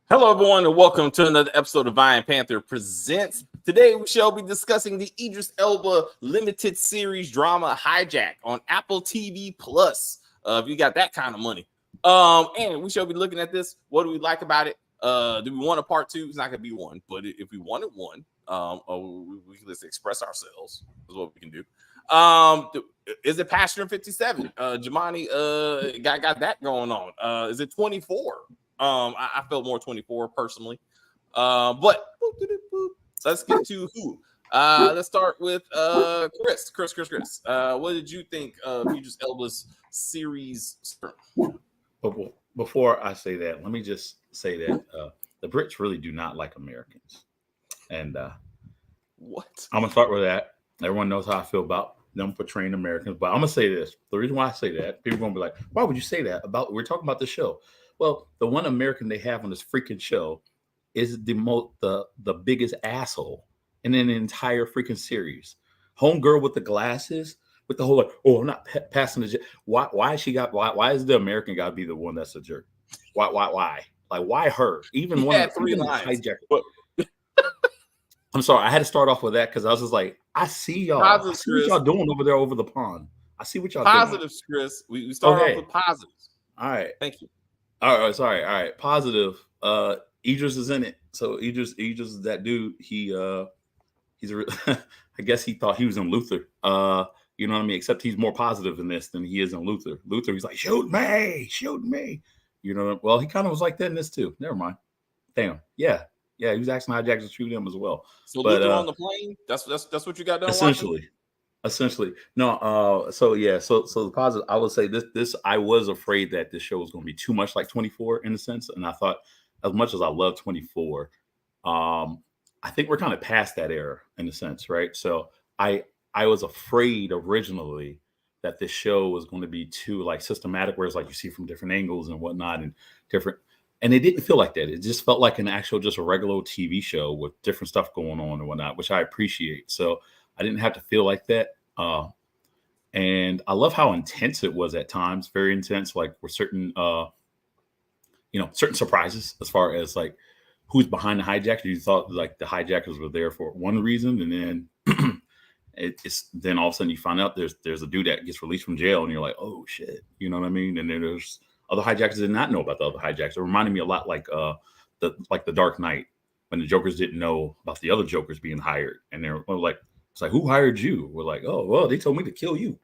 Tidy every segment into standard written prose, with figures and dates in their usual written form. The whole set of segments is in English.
Hello, everyone, and welcome to another episode of Vine Panther Presents. Today, we shall be discussing the Idris Elba limited series drama Hijack on Apple TV Plus. If you got that kind of money, and we shall be looking at this. What do we like about it? Do we want a part two? It's not gonna be one, but if we wanted one, we can just express ourselves. Is what we can do. Is it Passion 57? Jamani got that going on. Is it 24? I felt more 24 personally. But let's get to who. Let's start with Chris. Chris. What did you think of Idris Elba's series? Before I say that, let me just say that the Brits really do not like Americans. And what? I'm going to start with that. Everyone knows how I feel about them portraying Americans. But I'm going to say this. The reason why I say that, people are going to be like, why would you say that? We're talking about the show. Well, the one American they have on this freaking show is the biggest asshole in the entire freaking series. Homegirl with the glasses, with the whole like, oh, I'm not passing the jet. Why is the American got to be the one that's a jerk? Why? Like, why her? Even he one had of three lines. I'm sorry, I had to start off with that because I was just like, I see y'all. Positives, I see what y'all doing over there over the pond. I see what y'all positives, doing. Chris. We start off with positives. All right. Thank you. All right, sorry. All right, positive. Idris is in it. So Idris is that dude. He's I guess he thought he was in Luther. You know what I mean? Except he's more positive in this than he is in Luther. Luther, he's like, shoot me. You know, well, he kind of was like that in this too. Never mind. Damn. Yeah. He was asking Hijack to shoot him as well. So Luther on the plane. That's what you got done. Essentially. No, so the positive, I would say this I was afraid that this show was going to be too much like 24 in a sense. And I thought, as much as I love 24, I think we're kind of past that era in a sense, right? So I was afraid originally that this show was going to be too like systematic, where it's like you see from different angles and whatnot and different. And it didn't feel like that. It just felt like an actual, just a regular TV show with different stuff going on and whatnot, which I appreciate. So I didn't have to feel like that. And I love how intense it was at times, very intense, like with certain, certain surprises as far as like who's behind the hijack. You thought like the hijackers were there for one reason. And then then all of a sudden you find out there's a dude that gets released from jail and you're like, oh shit, you know what I mean? And then there's other hijackers did not know about the other hijacks. It reminded me a lot like the Dark Knight, when the Jokers didn't know about the other Jokers being hired. And they're like, it's like, who hired you? We're like, oh, well, they told me to kill you.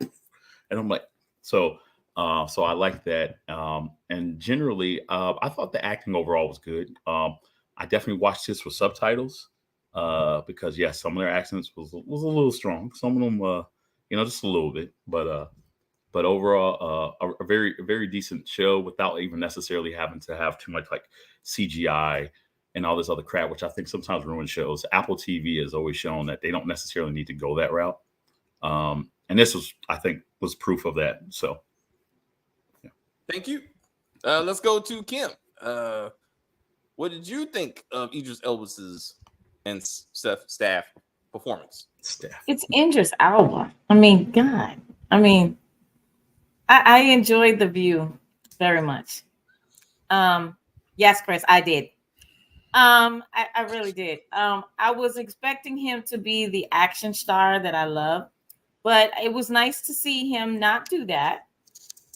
And I'm like, so I like that. And generally, I thought the acting overall was good. I definitely watched this with subtitles because, yes, some of their accents was a little strong. Some of them, just a little bit. But overall, a very, very decent show without even necessarily having to have too much like CGI and all this other crap, which I think sometimes ruins shows. Apple TV has always shown that they don't necessarily need to go that route. And this I think, was proof of that. So, yeah. Thank you. Let's go to Kim. What did you think of Idris Elba's and staff performance? It's Idris Elba. I mean, God. I mean, I enjoyed The View very much. Yes, Chris, I did. I really did. I was expecting him to be the action star that I love, but it was nice to see him not do that.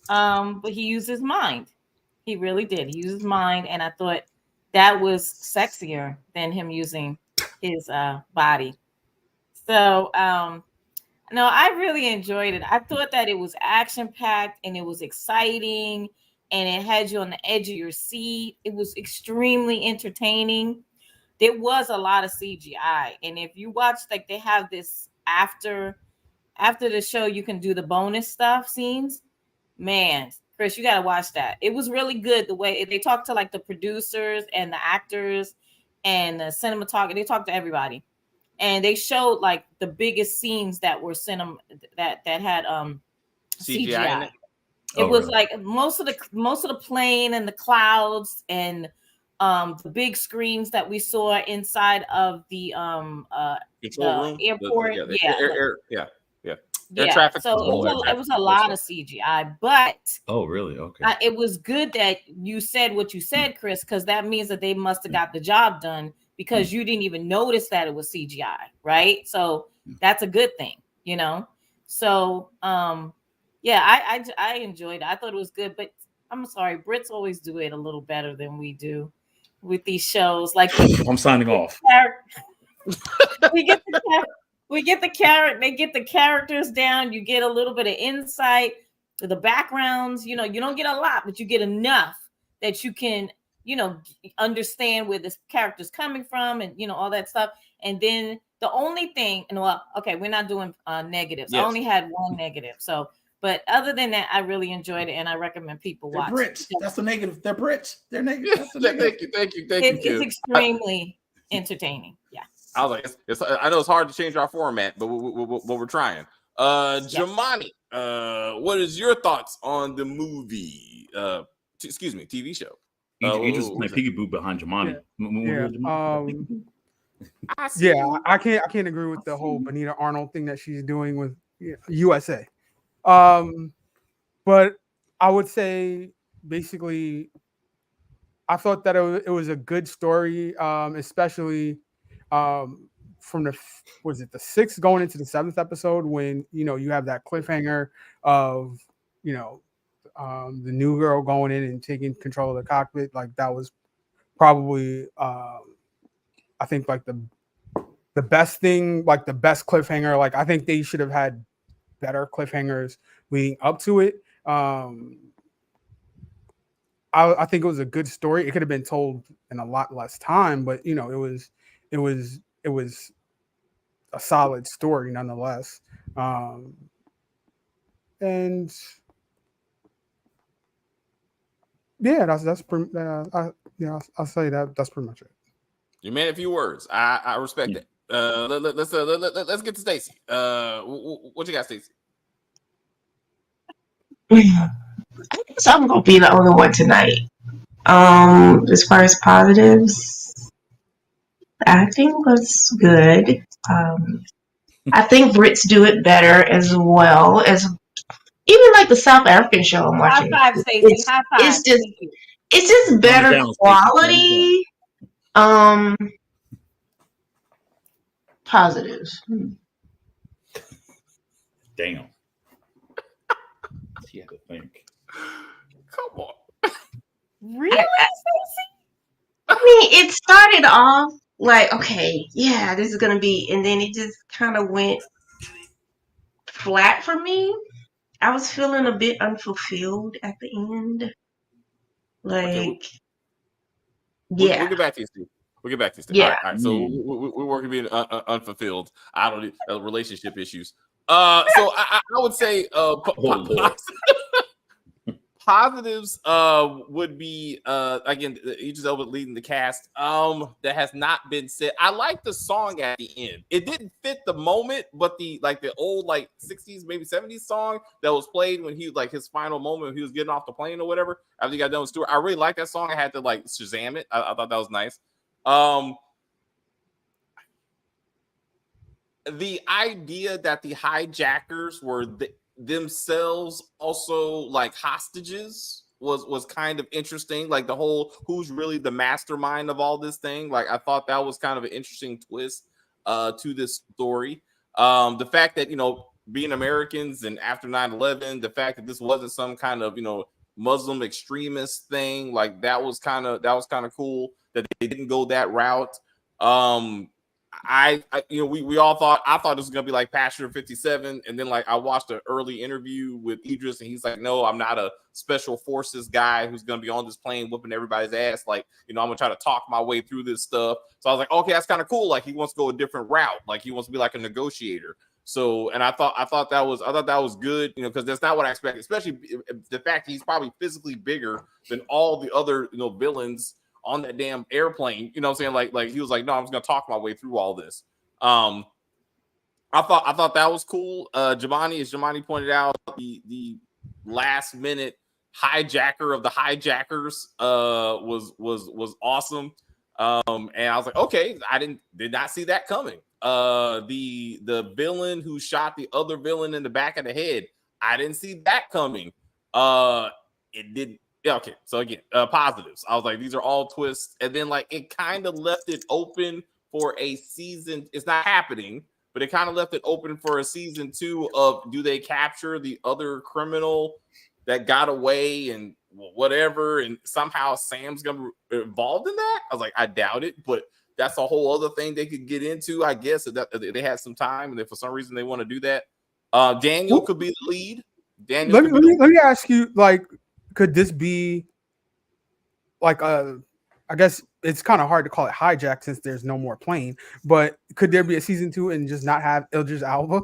But he used his mind. He really did. He used his mind, and I thought that was sexier than him using his body. So, no, I really enjoyed it. I thought that it was action-packed and it was exciting and it had you on the edge of your seat. It was extremely entertaining. There was a lot of CGI. And if you watch, like, they have this after the show, you can do the bonus stuff scenes. Man, Chris, you got to watch that. It was really good the way they talked to like the producers and the actors and the cinematographer. They talked to everybody. And they showed like the biggest scenes that were that had CGI. In it. It was really? Like most of the plane and the clouds and the big screens that we saw inside of the control room, airport. Air traffic So control. it was a lot of CGI, but oh, really? Okay. it was good that you said what you said, Chris, because that means that they must have got the job done because you didn't even notice that it was CGI, right? So that's a good thing, you know. So yeah, I enjoyed it. I thought it was good, but I'm sorry, Brits always do it a little better than we do with these shows. Like I'm signing off. we get they get the characters down. You get a little bit of insight to the backgrounds. You know, you don't get a lot, but you get enough that you can, you know, understand where this character's coming from and, you know, all that stuff. And then the only thing, and well, okay, we're not doing negatives. Yes. I only had one negative. So, but other than that, I really enjoyed it, and I recommend people watch. Brits. That's the negative. They're Brits. They're negative. That's the negative. Thank you. It's extremely entertaining. Yeah. I was like, I know it's hard to change our format, but we're trying. Jamani, what is your thoughts on the movie? TV show. You just my piggy boot behind Jamani. Yeah, I can't agree with the whole Benita Arnold thing that she's doing with USA. But I would say basically, I thought that it was a good story, especially from the sixth going into the seventh episode when you have that cliffhanger of the new girl going in and taking control of the cockpit. Like that was probably I think like the best thing, like the best cliffhanger. Like I think they should have had better cliffhangers leading up to it. I think it was a good story. It could have been told in a lot less time, but it was a solid story nonetheless. And yeah, I'll say that's pretty much it. You made a few words. I respect it. Let's get to Stacey. What you got, Stacey? I guess I'm gonna be the only one tonight. As far as positives, the acting was good. I think Brits do it better as well as even like the South African show I'm watching. High five, Stacey. High five. It's just better quality. Positives. Damn. She had to think. Come on. Really, Stacey? I mean, it started off like, okay, yeah, this is gonna be, and then it just kind of went flat for me. I was feeling a bit unfulfilled at the end. Like, okay, yeah. We'll get back to you, Steve. Yeah. All right. So we're working being unfulfilled. I don't need relationship issues. So I would say positives would be again, Idris Elba leading the cast. That has not been said. I like the song at the end. It didn't fit the moment, but the old 60s, maybe 70s song that was played when he his final moment when he was getting off the plane or whatever after he got done with Stewart. I really like that song. I had to Shazam it. I thought that was nice. The idea that the hijackers were themselves also hostages was kind of interesting. Like the whole who's really the mastermind of all this thing. I thought that was kind of an interesting twist to this story. The fact that being Americans and after 9/11, the fact that this wasn't some kind of Muslim extremist thing, that was kind of cool that they didn't go that route. We all thought it was gonna be like Passenger 57, and then I watched an early interview with Idris, and he's like, "No, I'm not a special forces guy who's gonna be on this plane whooping everybody's ass. I'm gonna try to talk my way through this stuff." So I was like, "Okay, that's kind of cool. He wants to go a different route. He wants to be like a negotiator." So, and I thought that was good, because that's not what I expected. Especially the fact that he's probably physically bigger than all the other villains on that damn airplane, you know what I'm saying? Like he was like, no, I'm just gonna talk my way through all this. I thought that was cool. Jamani, as Jamani pointed out, the last minute hijacker of the hijackers was awesome. And I was like, okay, did not see that coming. The villain who shot the other villain in the back of the head, I didn't see that coming. It did. Yeah, okay. So again, positives. I was like, these are all twists, and then like it kind of left it open for a season. It's not happening, but it kind of left it open for a season 2 of do they capture the other criminal that got away and whatever, and somehow Sam's gonna be involved in that. I was like, I doubt it, but that's a whole other thing they could get into, I guess, that they had some time, and if for some reason they want to do that. Daniel could be the lead. Let me ask you, like, could this be like I guess it's kind of hard to call it hijack since there's no more plane, but could there be a season 2 and just not have Idris Elba?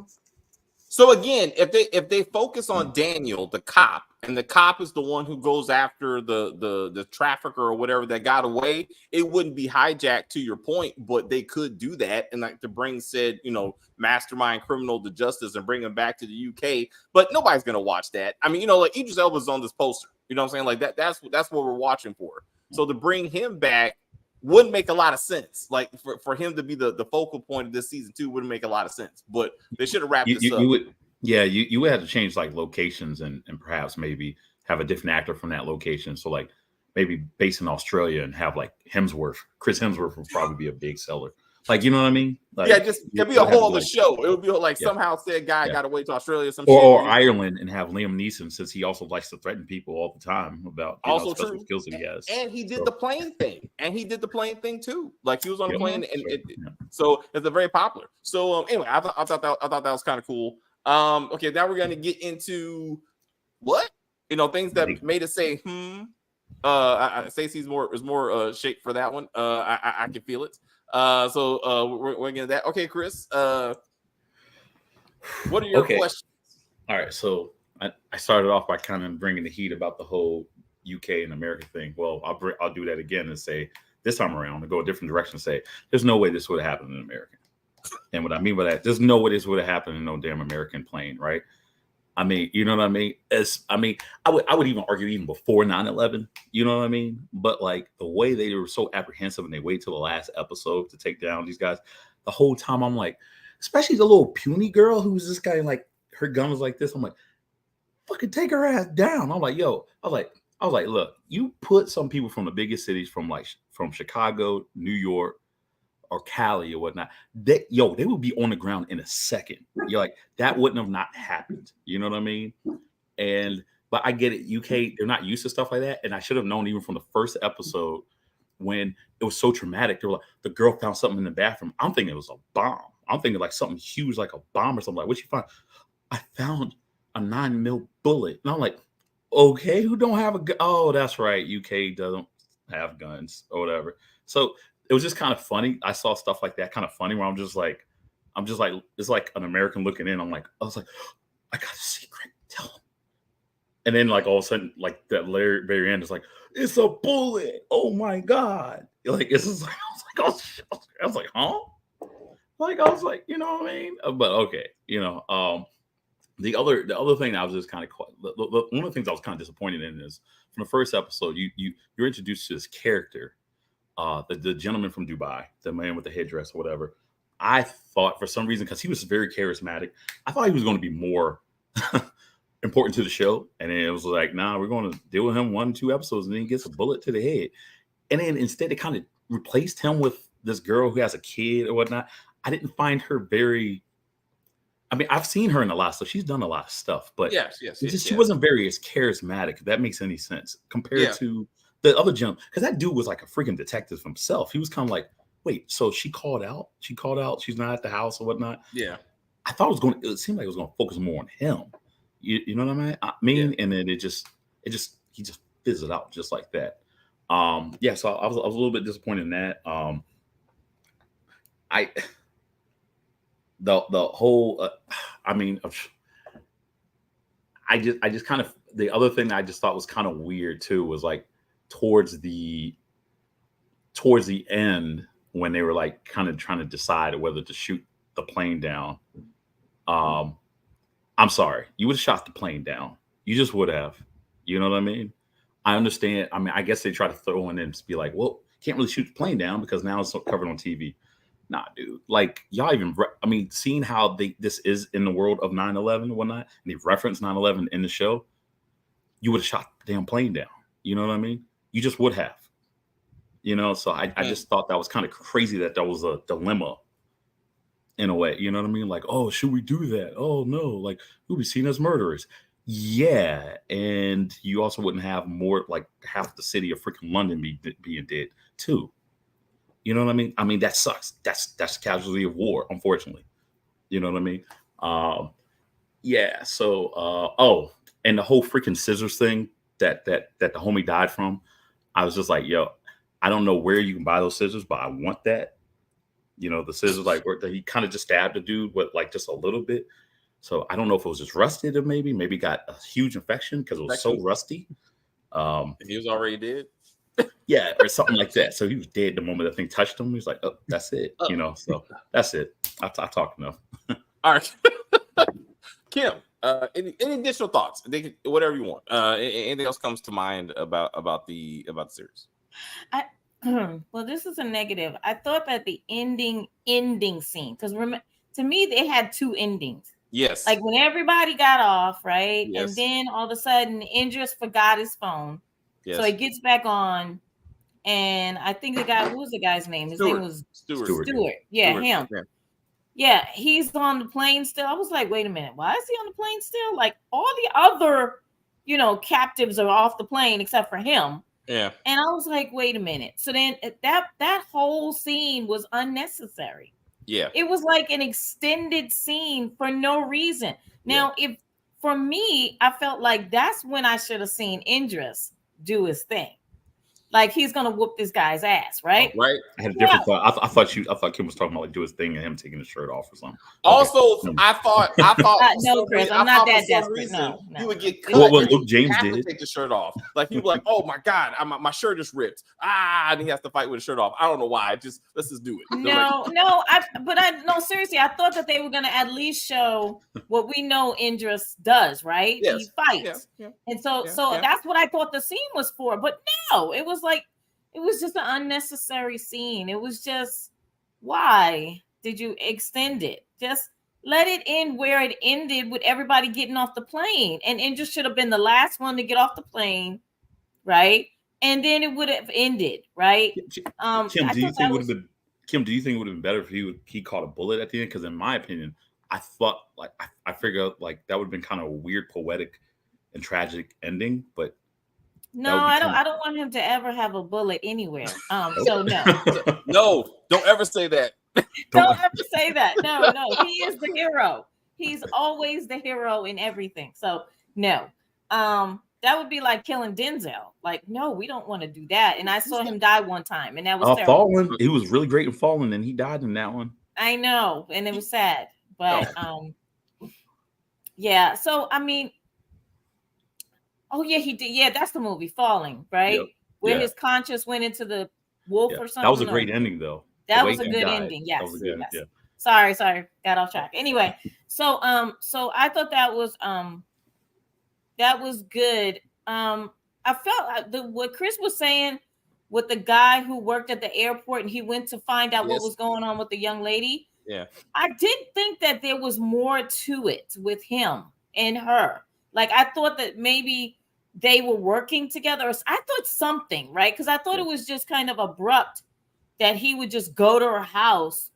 So again, if they focus on Daniel, the cop, and the cop is the one who goes after the trafficker or whatever that got away, it wouldn't be hijacked, to your point, but they could do that and like to bring said, mastermind criminal to justice and bring him back to the UK. But nobody's gonna watch that. I mean, like Idris Elba's on this poster. You know what I'm saying? Like that's what we're watching for. So to bring him back wouldn't make a lot of sense. Like for him to be the focal point of this season 2 wouldn't make a lot of sense. But they should have wrapped this up. You would have to change like locations and perhaps maybe have a different actor from that location. So like maybe based in Australia and have like Chris Hemsworth would probably be a big seller. Like, you know what I mean? Like, it'd be a whole other show. It would be like somehow said guy got away to Australia, or Ireland, and have Liam Neeson, since he also likes to threaten people all the time about also special skills that he has. And he did the plane thing, too. Like he was on the plane, so it's a very popular. So anyway, I thought that was kind of cool. Okay, now we're gonna get into what things that made us say Stacey's more shaped for that one. I can feel it. So we're getting that. Okay, Chris. What are your questions? All right, so I started off by kind of bringing the heat about the whole UK and America thing. Well, I'll do that again and say this time around to go a different direction and say there's no way this would have happened in America. And what I mean by that, there's no way this would have happened in no damn American plane, right? I mean, you know what I mean? I would even argue even before 9/11, you know what I mean? But like the way they were so apprehensive and they wait till the last episode to take down these guys, the whole time I'm like, especially the little puny girl who's this guy, like her gun was like this. I'm like, fucking take her ass down. I'm like, I was like, look, you put some people from the biggest cities from Chicago, New York, or Cali or whatnot, they would be on the ground in a second. You're like, that wouldn't have not happened. You know what I mean? But I get it. UK, they're not used to stuff like that. And I should have known even from the first episode when it was so traumatic. They were like, the girl found something in the bathroom. I'm thinking it was a bomb. I'm thinking like something huge, like a bomb or something. Like, what'd you find? I found a 9mm bullet. And I'm like, okay, who don't have a gun? Oh, that's right. UK doesn't have guns or whatever. So it was just kind of funny. I saw stuff like that kind of funny where I'm just like, it's like an American looking in. I was like, I got a secret. Tell him. And then like all of a sudden, like that very end is like, it's a bullet. Oh my God. Like, it's just like, I was like, huh? Like, I was like, you know what I mean? But okay. The other thing I was just kind of, one of the things I was kind of disappointed in is from the first episode, you're introduced to this character, the gentleman from Dubai, the man with the headdress or whatever. I thought for some reason, because he was very charismatic, I thought he was going to be more important to the show. And then it was like, nah, we're going to deal with him 1-2 episodes and then he gets a bullet to the head. And then instead, they kind of replaced him with this girl who has a kid or whatnot. I didn't find her very, I mean, I've seen her in a lot of stuff. She's done a lot of stuff, but she wasn't very as charismatic, if that makes any sense, compared to the other gentleman. Because that dude was like a freaking detective himself. He was kind of like, wait, so she called out? She's not at the house or whatnot? Yeah. I thought it seemed like it was going to focus more on him. You know what I mean? And then he just fizzled out just like that. So I was a little bit disappointed in that. The whole, I just kind of, the other thing I just thought was kind of weird too was like towards the end when they were like kind of trying to decide whether to shoot the plane down. I'm sorry, you would have shot the plane down. You just would have. You know what I mean? I understand. I mean, I guess they try to throw in and be like, well, can't really shoot the plane down because now it's covered on TV. Nah, dude. Like, y'all even, seeing how this is in the world of 9/11 and whatnot, and they reference 9/11 in the show, you would have shot the damn plane down. You know what I mean? You just would have. You know, so I just thought that was kind of crazy that was a dilemma in a way. You know what I mean? Like, oh, should we do that? Oh, no. Like, we'll be seen as murderers. Yeah. And you also wouldn't have more, like, half the city of freaking London being dead, too. You know what I mean? I mean, that sucks. That's casualty of war, unfortunately. You know what I mean? Yeah. So, and the whole freaking scissors thing that the homie died from, I was just like, yo, I don't know where you can buy those scissors, but I want that. You know, the scissors, like, where he kind of just stabbed a dude with, like, just a little bit. So I don't know if it was just rusted or maybe got a huge infection because it was so rusty. He was already dead. Yeah, or something like that. So he was dead the moment that thing touched him. He was like, oh, that's it. You know, so that's it. I talked enough. All right. Kim, any additional thoughts? Whatever you want. Anything else comes to mind about the series? Well, this is a negative. I thought that the ending scene, because to me, they had two endings. Yes. Like when everybody got off, right? Yes. And then all of a sudden, Indris forgot his phone. Yes. So he gets back on. And I think what was the guy's name? His name was Stewart. Yeah, Stewart. Him. Yeah, he's on the plane still. I was like, wait a minute. Why is he on the plane still? Like all the other, captives are off the plane except for him. Yeah. And I was like, wait a minute. So then that whole scene was unnecessary. Yeah. It was like an extended scene for no reason. Now, if for me, I felt like that's when I should have seen Indris do his thing. Like he's gonna whoop this guy's ass, right? Oh, right. I had a different thought. I thought Kim was talking about like do his thing and him taking his shirt off or something. Also, I thought no, Chris, I'm not that desperate. No. You would get cut. What Luke James did? Take the shirt off. Like people like, oh my god, my shirt just ripped. And he has to fight with his shirt off. I don't know why. Let's just do it. No, seriously, I thought that they were gonna at least show what we know Indris does, right? Yes. He fights, and so that's what I thought the scene was for. But no, it was just an unnecessary scene. It was just, why did you extend it? Just let it end where it ended with everybody getting off the plane. And Indris should have been the last one to get off the plane, right? And then it would have ended, right? Kim, do you think it would have been better if he caught a bullet at the end? Because in my opinion, I thought I figured like that would have been kind of a weird, poetic, and tragic ending, but. No, I don't want him to ever have a bullet anywhere. So no. No, don't ever say that. Don't ever say that. No, he is the hero. He's always the hero in everything. So no. That would be like killing Denzel. Like, no, we don't want to do that. And I saw him die one time, and that was terrible. Fallen. He was really great in Fallen, and he died in that one. I know, and it was sad. But yeah. So I mean. Oh yeah, he did. Yeah, that's the movie Falling, right? Yep. Where his conscience went into the wolf or something. That was a great ending, though. That was a good ending. Yes. Yeah. Sorry, got off track. Anyway, so I thought that was good. I felt what Chris was saying with the guy who worked at the airport and he went to find out what was going on with the young lady. Yeah, I did think that there was more to it with him and her. Like I thought that maybe they were working together. I thought something, right? Because I thought it was just kind of abrupt that he would just go to her house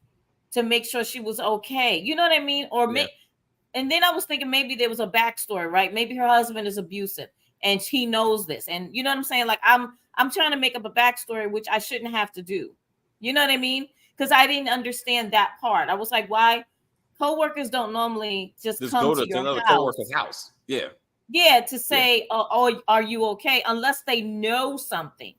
to make sure she was okay. You know what I mean? And then I was thinking maybe there was a backstory, right? Maybe her husband is abusive and she knows this. And you know what I'm saying? Like I'm trying to make up a backstory, which I shouldn't have to do. You know what I mean? Because I didn't understand that part. I was like, why? Coworkers don't normally just come go to your another house. coworker's house. Yeah, to say, oh, are you okay? Unless they know something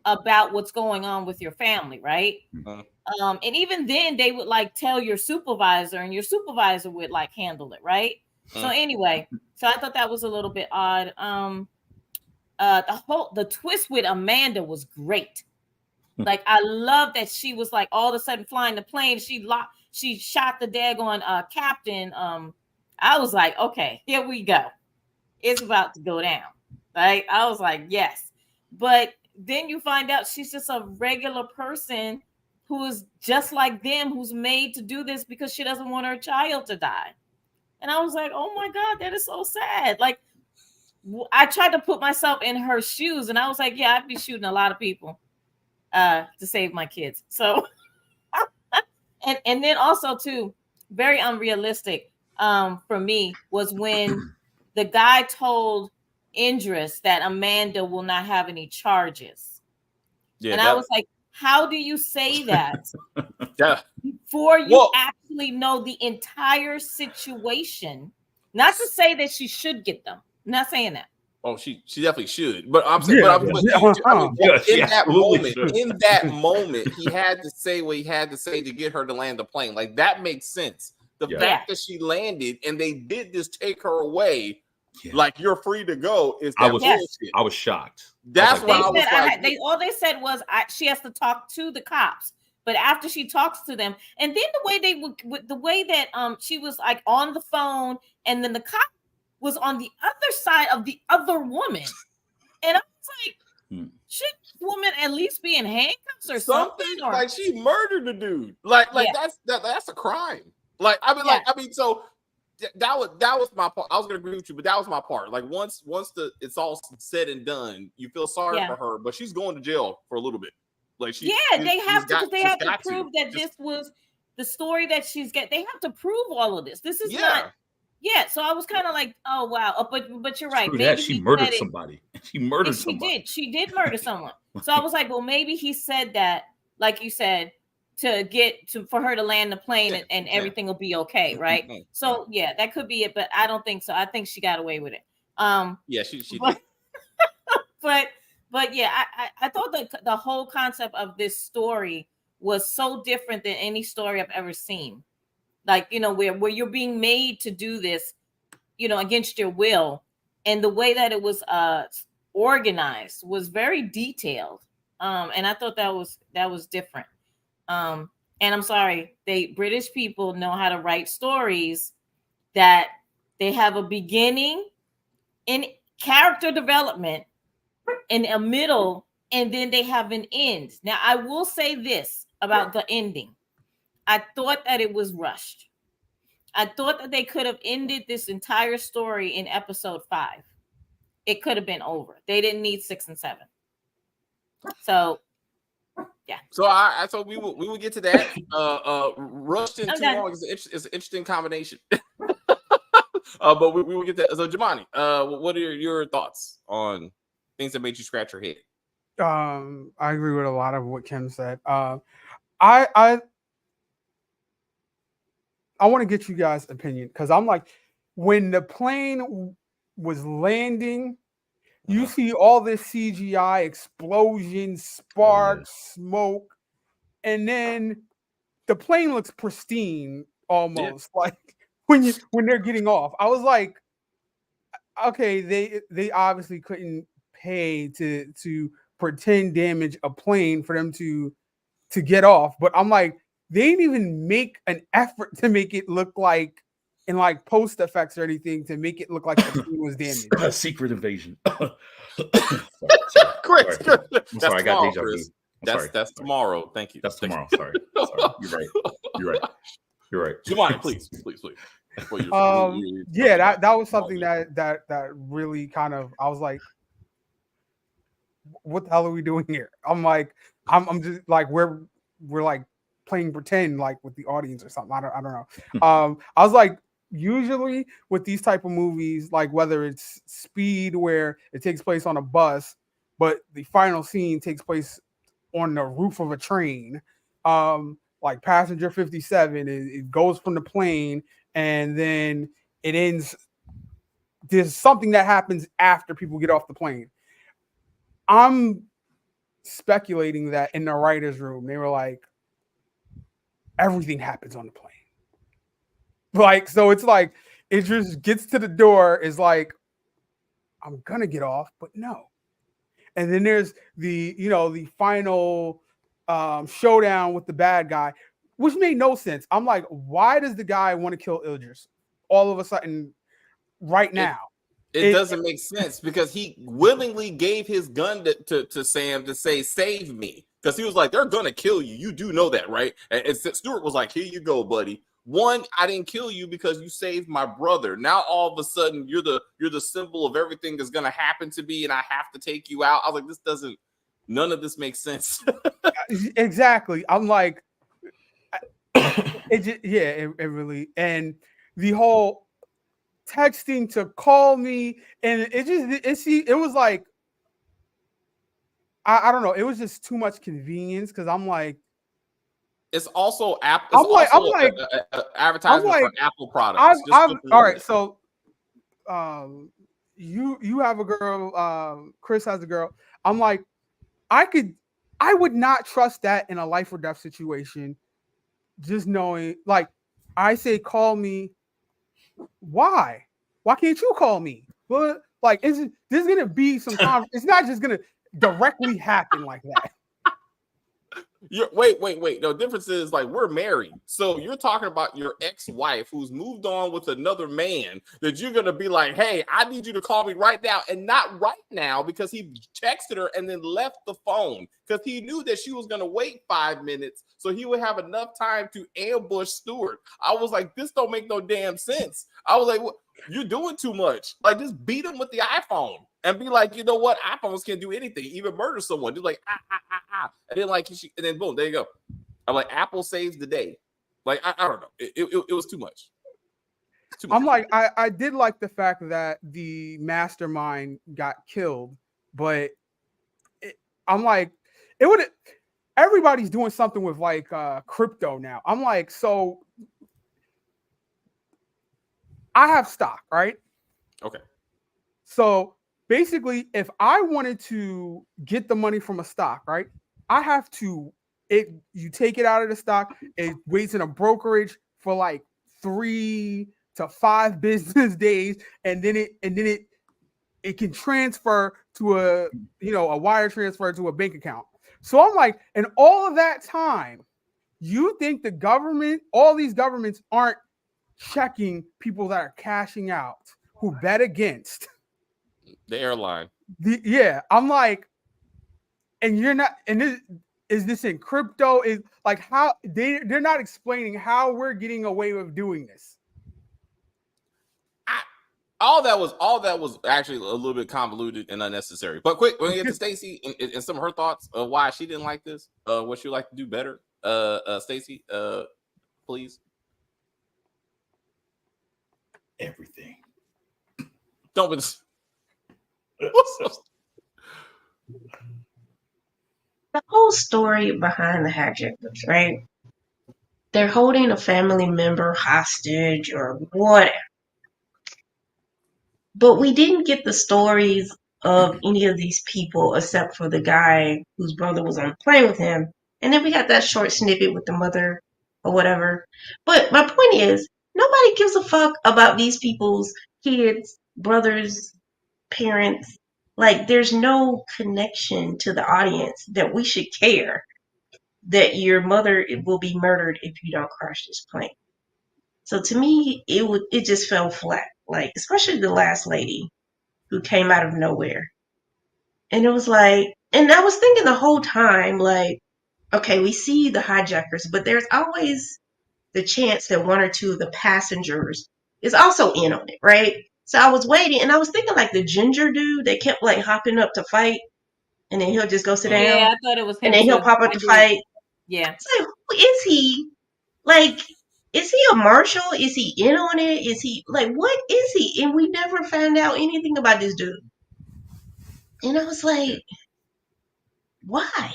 about what's going on with your family, right? And even then, they would like tell your supervisor, and your supervisor would like handle it, right? So anyway, so I thought that was a little bit odd. The twist with Amanda was great. Like I love that she was like all of a sudden flying the plane. She shot the daggone captain. I was like, okay, here we go. It's about to go down. Right? I was like, yes. But then you find out she's just a regular person who is just like them, who's made to do this because she doesn't want her child to die. And I was like, oh my God, that is so sad. Like, I tried to put myself in her shoes, and I was like, yeah, I'd be shooting a lot of people to save my kids. So, and then also too, very unrealistic for me was when the guy told Idris that Amanda will not have any charges. Yeah, and I was like, how do you say that before you actually know the entire situation? Not to say that she should get them. I'm not saying that. Oh, she definitely should. But I'm saying, in that moment, he had to say what he had to say to get her to land the plane. Like, that makes sense. The fact that she landed and they did just take her away, like, you're free to go, is that bullshit. I was shocked. That's why I was like, all they said was she has to talk to the cops. But after she talks to them, and then the way that she was like on the phone, and then the cop was on the other side of the other woman, and I was like, should woman at least be in handcuffs or something? Or like she murdered the dude. Like that's a crime. Like I mean, so that was my part. I was gonna agree with you, but that was my part. Like once it's all said and done, you feel sorry for her, but she's going to jail for a little bit. Like they have to prove that this was the story that she's got. They have to prove all of this. This is not. Yeah, so I was kind of like, oh wow, but you're right. Maybe she murdered somebody. She murdered somebody. She did murder someone. So I was like, well, maybe he said that, like you said, for her to land the plane and everything will be okay, right? So yeah, that could be it, but I don't think so. I think she got away with it. She did. But yeah, I thought that the whole concept of this story was so different than any story I've ever seen. Like, where you're being made to do this, against your will. And the way that it was organized was very detailed. And I thought that was different. And I'm sorry, British people know how to write stories that they have a beginning in character development, in a middle, and then they have an end. Now, I will say this about the ending. I thought that it was rushed. I thought that they could have ended this entire story in episode 5. It could have been over. They didn't need 6 and 7. So, yeah. So I thought we will get to that. Rushed in too long is an interesting combination. But we will get that. So, Jamani, what are your thoughts on things that made you scratch your head? I agree with a lot of what Kim said. I want to get you guys' opinion, because I'm like, when the plane was landing, you see all this CGI explosion, sparks, smoke, and then the plane looks pristine almost, like when they're getting off. I was like, okay, they obviously couldn't pay to pretend damage a plane for them to get off, but I'm like, they didn't even make an effort to make it look like, in like post effects or anything, to make it look like the plane was damaged. A secret invasion. Chris, I'm sorry, I got deja vu. That's tomorrow. Thank you. That's tomorrow. Sorry. You're right. Jamani, please. Yeah, that was something that really kind of, I was like, what the hell are we doing here? I'm like, I'm just like, we're like playing pretend, like with the audience or something. I don't know. I was like, usually with these type of movies, like whether it's Speed, where it takes place on a bus, but the final scene takes place on the roof of a train, like Passenger 57, it goes from the plane and then it ends. There's something that happens after people get off the plane. I'm speculating that in the writer's room, they were like, everything happens on the plane. Like, so it's like, it just gets to the door, is like, I'm gonna get off, but no. And then there's the final showdown with the bad guy, which made no sense. I'm like, why does the guy want to kill Idris all of a sudden right now? It doesn't make sense because he willingly gave his gun to Sam to say, save me. Because he was like, they're going to kill you. You do know that, right? And Stuart was like, here you go, buddy. One, I didn't kill you because you saved my brother. Now, all of a sudden, you're the symbol of everything that's going to happen to me, and I have to take you out. I was like, none of this makes sense. Exactly. I'm like, it really, and the whole texting to call me, and it was like, I don't know, it was just too much convenience because I'm like, it's also Apple. I'm like, advertisement for Apple products. All right, so you have a girl, Chris has a girl. I'm like, I would not trust that in a life or death situation. Just knowing, like, I say, call me. Why can't you call me? Well, like, there's gonna be some time. It's not just gonna directly happen like that. Wait. No, the difference is, like, we're married. So you're talking about your ex-wife who's moved on with another man that you're going to be like, hey, I need you to call me right now. And not right now because he texted her and then left the phone because he knew that she was going to wait 5 minutes so he would have enough time to ambush Stuart. I was like, this don't make no damn sense. I was like, what? You're doing too much. Like, just beat him with the iPhone and be like, you know what? iPhones can do anything, even murder someone. Just like, and then like, and then boom, there you go. I'm like, Apple saves the day. Like, I don't know. It was too much. I'm like, I did like the fact that the mastermind got killed, but I'm like, it would. Everybody's doing something with like crypto now. I'm like, so I have stock, right? Okay. So basically, if I wanted to get the money from a stock, right, I have to you take it out of the stock, it waits in a brokerage for like 3 to 5 business days, and then it can transfer to a wire transfer to a bank account. So I'm like, and all of that time, you think the government, all these governments aren't checking people that are cashing out who bet against the airline? I'm like, and you're not, and is this in crypto? Is like how they're not explaining how we're getting away with doing this. All that was actually a little bit convoluted and unnecessary. But quick, we're gonna get to Stacey and some of her thoughts of why she didn't like this, what she'd like to do better. Stacey, please. Everything. Don't be. The whole story behind the hijackers, right? They're holding a family member hostage or whatever. But we didn't get the stories of any of these people except for the guy whose brother was on the plane with him. And then we got that short snippet with the mother or whatever. But my point is, nobody gives a fuck about these people's kids, brothers, parents. Like, there's no connection to the audience that we should care that your mother will be murdered if you don't crash this plane. So to me, it just fell flat. Like, especially the last lady who came out of nowhere. And it was like, and I was thinking the whole time, like, okay, we see the hijackers, but there's always the chance that one or two of the passengers is also in on it, right? So I was waiting, and I was thinking like the ginger dude that kept like hopping up to fight, and then he'll just go sit down. Yeah, I thought it was him. And then he'll pop up to fight. Yeah. It's like, who is he? Like, is he a marshal? Is he in on it? Is he like, what is he? And we never found out anything about this dude. And I was like, why?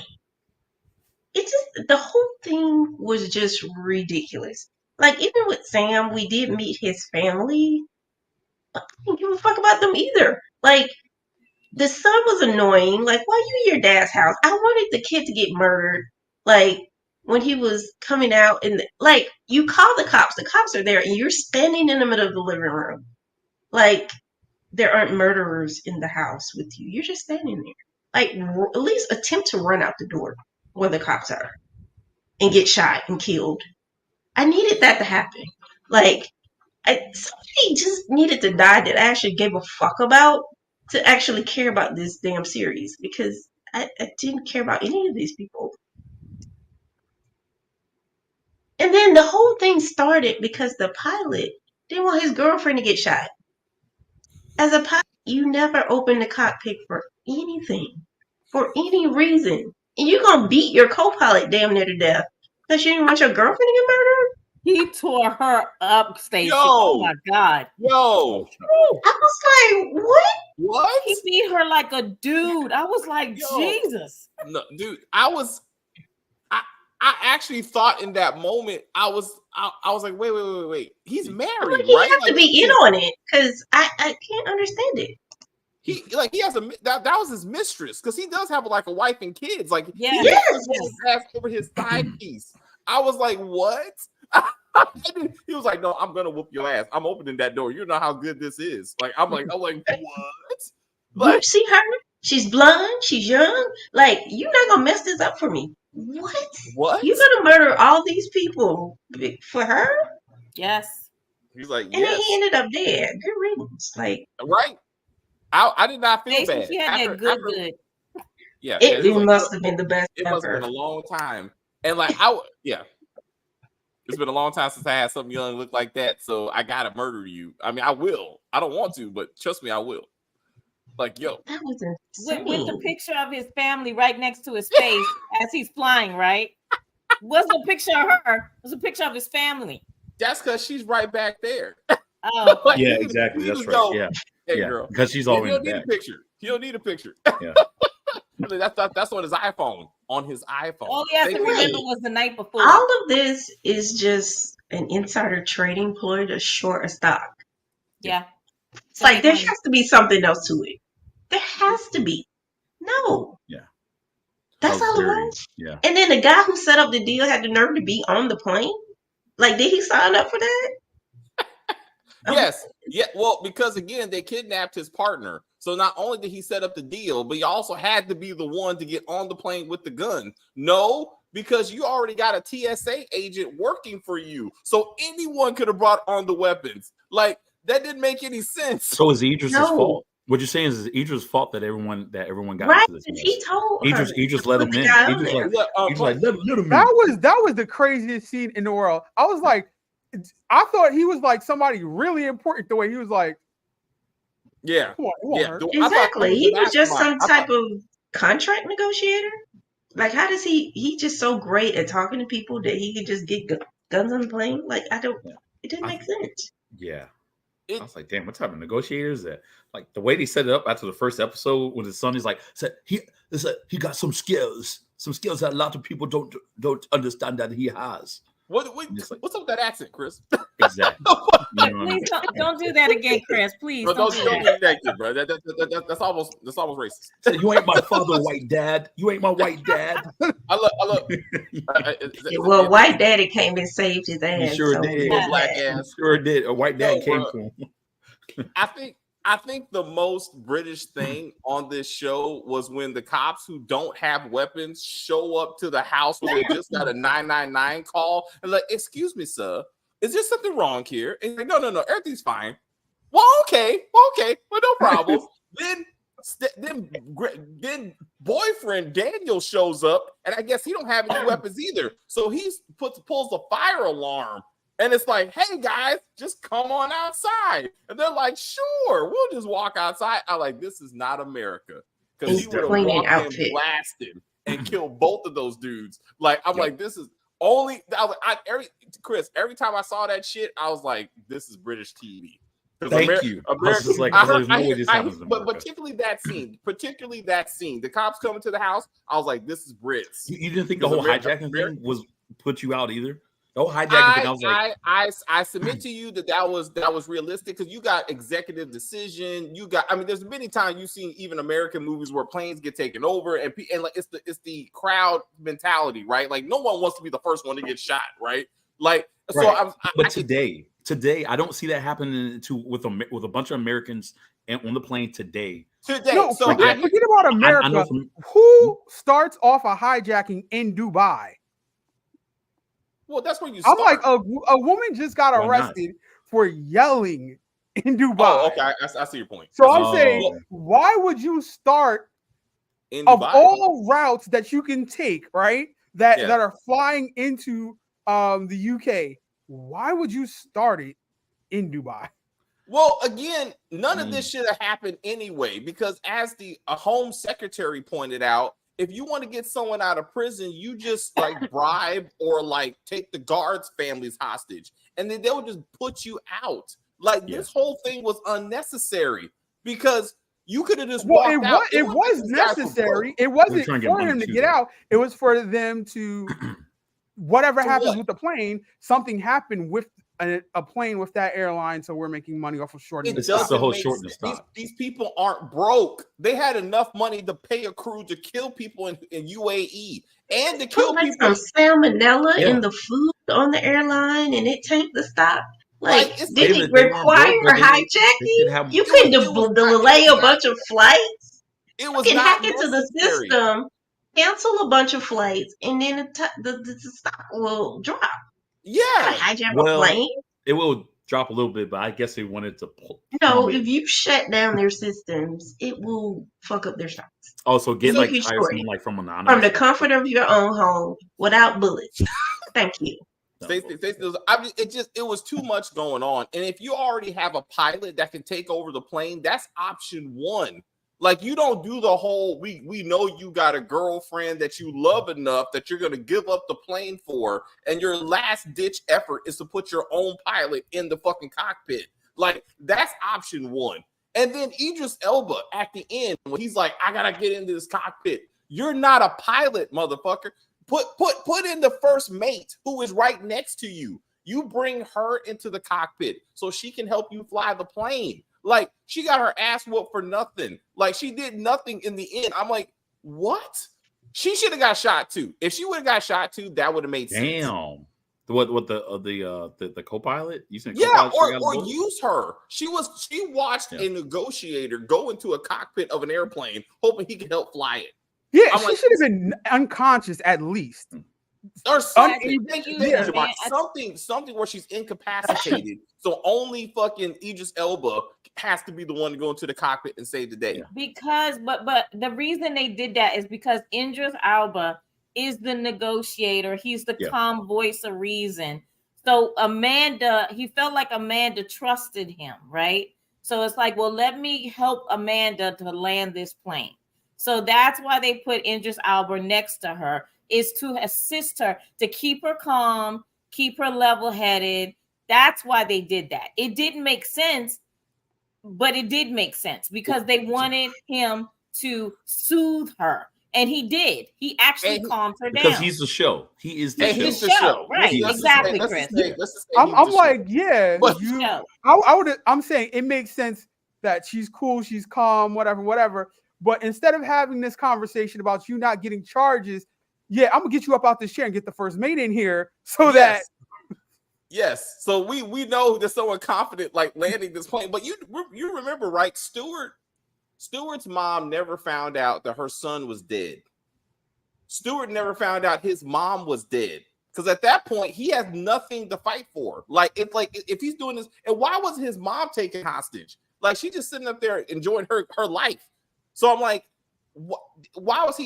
It just, the whole thing was just ridiculous. Like, even with Sam, we did meet his family, but I didn't give a fuck about them either. Like, the son was annoying. Like, why you in your dad's house? I wanted the kid to get murdered. Like, when he was coming out, and like, you call the cops are there, and you're standing in the middle of the living room. Like, there aren't murderers in the house with you. You're just standing there. Like, at least attempt to run out the door where the cops are and get shot and killed. I needed that to happen. Like, Somebody just needed to die that I actually gave a fuck about to actually care about this damn series because I didn't care about any of these people. And then the whole thing started because the pilot didn't want his girlfriend to get shot. As a pilot, you never open the cockpit for anything, for any reason. And you're going to beat your co-pilot damn near to death because you didn't want your girlfriend to get murdered? He tore her up, Stacey. Yo. Oh my God. Yo, I was like, what? what? He beat her like a dude. I was like, Yo. Jesus. No, dude, I actually thought in that moment I was like, wait. He's married, He right? has Like, to be in on it because I can't understand it. he has that was his mistress because he does have like a wife and kids. Like Yeah. he Yes. just his ass over his thigh piece. I was like, what? He was like, no, I'm gonna whoop your ass. I'm opening that door. You know how good this is. Like I'm like, what? You see her? She's blonde. She's young. Like, you're not gonna mess this up for me. What? You're gonna murder all these people for her? Yes. He's like, And then he ended up dead. Good riddance. Like, right. I did not feel Stacey, bad. she had that good. Yeah, it was like, must have been the best it must have ever. been a long time. And like it's been a long time since I had something young look like that. So I gotta murder you. I mean, I will. I don't want to, but trust me, I will. Like, yo, That was insane. With the picture of his family right next to his face as he's flying, right? Wasn't a picture of her. It was a picture of his family. that's because she's right back there. Oh, Like, Yeah, he exactly. That's just right. go, Yeah, hey, yeah. girl, Because she's he always don't need back. a picture. He don't need a picture. Yeah. I mean, that's on his iPhone. On his iPhone. all he has to They- remember was the night before. All of this is just an insider trading ploy to short a stock. Yeah. It's like there has to be something else to it. There has to be. No. Yeah. That's all it Very- was. Yeah. And then the guy who set up the deal had the nerve to be on the plane. Like, did he sign up for that? Yes. Yeah. Well, because again, they kidnapped his partner. So not only did he set up the deal, but he also had to be the one to get on the plane with the gun. No, because you already got a TSA agent working for you. So anyone could have brought on the weapons. Like, that didn't make any sense. So is Idris's No. fault? What you're saying is Idris' fault that everyone got Right? into this mess. He told her. Idris let Put him the in. guy on Idris there. like, Yeah, Idris like let him in. That was the craziest scene in the world. I was like, I thought he was like somebody really important. The way he was like, yeah. come on, Yeah. her. I thought Exactly. He was just some mastermind. type of contract negotiator. Like, how does he just so great at talking to people that he could just get guns on the plane? Like, it didn't make sense. Yeah. I was like, damn, what type of negotiators is that? Like the way they set it up after the first episode when his son is like, said he got some skills that a lot of people don't understand that he has. What's up with that accent, Chris? Exactly. You know what I mean? Please don't do that again, Chris. Please Bro, don't don't do that. connect it, bro. That's almost racist. So you ain't my father, white dad. You ain't my white dad. I love. Well, white daddy came and saved his ass. He sure so did. yeah. Black He ass. sure did. A white dad No, came bro. to him. I think the most British thing on this show was when the cops who don't have weapons show up to the house where they just got a 999 call and like, excuse me, sir, is there something wrong here? And like, no, everything's fine. Well, okay, no problem. Then boyfriend Daniel shows up, and I guess he don't have any weapons either. So he pulls the fire alarm. And it's like, hey guys, just come on outside. And they're like, sure, we'll just walk outside. I'm like, this is not America. Because he would have Cleaning walked outfit. in blasted and killed both of those dudes. Like, I'm like, this is only Chris, every time I saw that shit, I was like, this is British TV. Thank you. I was just like, there's no way this happens in but America. particularly that scene, the cops coming to the house, I was like, this is Brits. You didn't think the whole hijacking thing was put you out either? The whole hijacking thing, I was like, I submit to you that was realistic because you got executive decision. There's many times you've seen even American movies where planes get taken over and like it's the crowd mentality, right? Like no one wants to be the first one to get shot, right? Like right. Today, I don't see that happening with a bunch of Americans on the plane today. No, forget about America. Who starts off a hijacking in Dubai? Well, that's where you I'm start. like, a woman just got arrested for yelling in Dubai. Oh, okay. I see your point. So I'm saying, why would you start In of Dubai? all routes that you can take, right? That Yeah. that are flying into the UK? Why would you start it in Dubai? Well, again, none of this should have happened anyway, because as the Home Secretary pointed out, if you want to get someone out of prison, you just like bribe or like take the guards' families hostage, and then they'll just put you out. Like this whole thing was unnecessary because you could have just walked out. It was necessary. It wasn't for him to get out. It was for them to whatever happens with the plane. Something happened with a plane with that airline, so we're making money off of shortening. It's the whole shortening stop. These people aren't broke. They had enough money to pay a crew to kill people in UAE and to kill people. Some salmonella in the food on the airline, and it tanked the stop. Like did it require hijacking? You couldn't delay a bunch of flights. It was not hack necessary. Into the system, cancel a bunch of flights, and then the stock will drop. Yeah, hijack a plane. It will drop a little bit, but I guess they wanted to. No, if you shut down their systems, it will fuck up their stocks. Oh, so get like someone like from anonymous, from the comfort of your own home without bullets. Thank you. It was too much going on, and if you already have a pilot that can take over the plane, that's option one. Like you don't do the whole we know you got a girlfriend that you love enough that you're going to give up the plane for, and your last ditch effort is to put your own pilot in the fucking cockpit. Like that's option one. And then Idris Elba at the end when he's like, I gotta get into this cockpit. You're not a pilot, motherfucker. Put in the first mate who is right next to you. You bring her into the cockpit so she can help you fly the plane. Like she got her ass whooped for nothing. Like she did nothing in the end. I'm like, what? She should have got shot too. If she would have got shot too, that would have made sense. Damn. What the co-pilot? You said or use her. She watched a negotiator go into a cockpit of an airplane, hoping he could help fly it. Yeah, she should have been unconscious at least. Or something, something where she's incapacitated. So only fucking Idris Elba has to be the one to go into the cockpit and save the day. Because, but the reason they did that is because Idris Elba is the negotiator. He's the calm voice of reason. So he felt like Amanda trusted him, right? So it's like, well, let me help Amanda to land this plane. So that's why they put Idris Elba next to her, is to assist her, to keep her calm, keep her level-headed. That's why they did that. It didn't make sense, but it did make sense because they wanted him to soothe her. And he did. He actually calmed her down. Because he's the show. He is the show. Right. Exactly, Chris. I'm like, yeah. I'm saying it makes sense that she's cool, she's calm, whatever. But instead of having this conversation about you not getting charges, I'm gonna get you up out this chair and get the first mate in here so that. Yes. So we know there's someone confident like landing this plane, but you remember, right? Stewart's mom never found out that her son was dead. Stewart never found out his mom was dead. Because at that point, he has nothing to fight for. Like, it's like if he's doing this, and why wasn't his mom taken hostage? Like, she's just sitting up there enjoying her life. So I'm like, why was he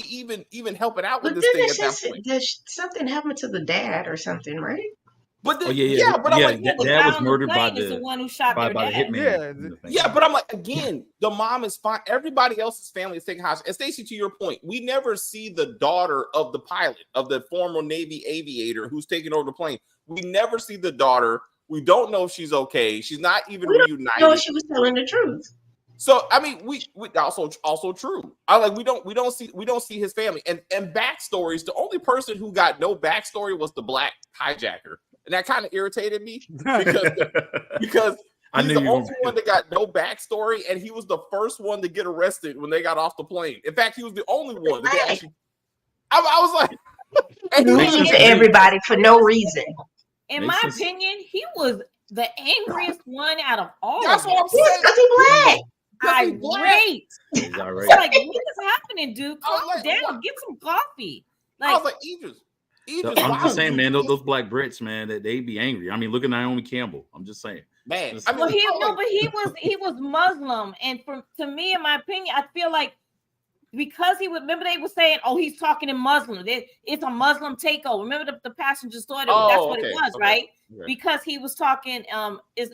even helping out with this thing at that point? Something happened to the dad or something, right? But but I'm like, dad was murdered by the one who shot their dad. hitman. Yeah, but I'm like, again, the mom is fine. Everybody else's family is taking hostage. And Stacey, to your point, we never see the daughter of the pilot, of the former Navy aviator who's taking over the plane. We never see the daughter. We don't know if she's okay. She's not even reunited. No, she was telling the truth. So I mean, we also true. I like we don't see his family and backstories. The only person who got no backstory was the black hijacker. And that kind of irritated me because he's the only one that got no backstory, and he was the first one to get arrested when they got off the plane. In fact, he was the only one. I was like, and he to everybody for no reason. In my opinion, he was the angriest one out of all. That's what I'm saying. Because he's black. Irate. He's irate. Like, what is happening, dude? Calm down. Get some coffee. Like, I was like, Idris. I'm just saying, man, those black Brits, man, that they be angry. I mean, look at Naomi Campbell. I'm just saying. Man, It's- I mean, Well, he was Muslim, and to me, in my opinion, I feel like because he would remember they were saying, "Oh, he's talking in Muslim. It's a Muslim takeover." Remember the passengers thought that's what it was, right? Okay. Because he was talking is